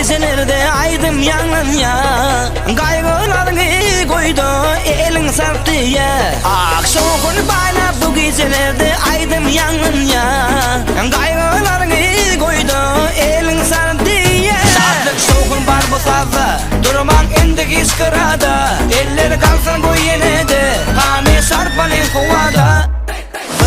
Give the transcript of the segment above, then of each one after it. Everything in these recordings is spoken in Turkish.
gecelerde aydım yangın ya. Kaygılarını koydu elin sarttı ya. Akşamın bayla bu gecelerde aydım yangın ya. Kaygılarını koydu elin sarttı ya. Saatlik soğukun var bu sazda, durmak indik iskırada. Elleri kalsın bu yenede, hani sarpalın kuvada.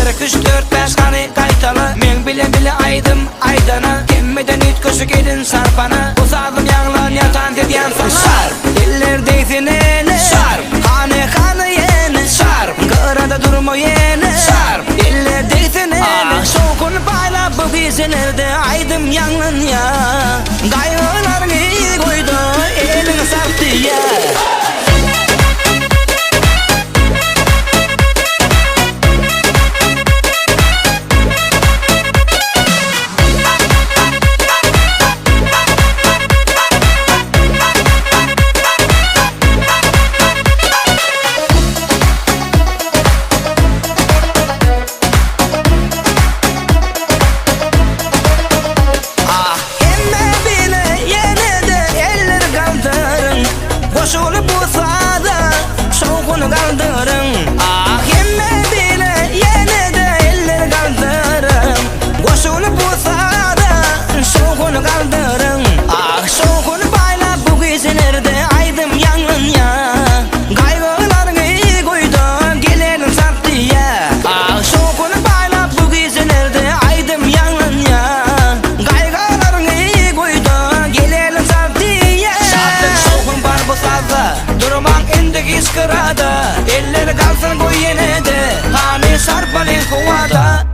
1, 2, 3, 4, 5 hani kaytalı. Men bile aydım aydana. Kemmeden ütküsü gelin sarpana. Uzadım yanlan yatan dediyen sana. Sar, eller deysin ene. Sar, hani yene. Sar, kırada durma yene. Sar, eller deysin ene. Soğukun bayla bu gecelerde aydım yanlan ya. Kaygılarını koydu elin sarttı ya. Koşulu bu sahada soğukunu kaldırın. Yine bile yine de eller kaldırın. Koşulu bu sahada soğukunu kaldırın. Soğukunu bayla bu gecelerde aydım yangın ya. Kaygılarını koydu gelelim sarttı ya. Soğukunu bayla bu gecelerde aydım yangın ya. Kaygılarını koydu gelelim sarttı ya. Saatlik soğukun var bu sazda, durmak indik iskırada. Elleri kalsın bu yenede, hani sarpalın kuvada.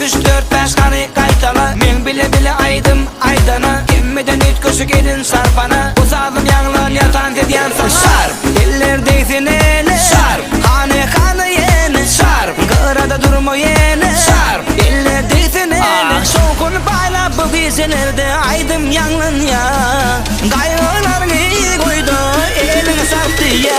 1, 2, 3, 4, 5 hani kaytalı. Men bile aydım aydana. Kemmeden ütküsü gelin sarpana. Uzadım yanlan yatan dediyen sana. Sar, eller deysin ene. Sar, hani yene. Sar, kırada durma yene. Sar, eller deysin ene. Soğukunu bayla bu gecelerde aydım yanlan ya. Kaygılarını koydu elin sarttı ya.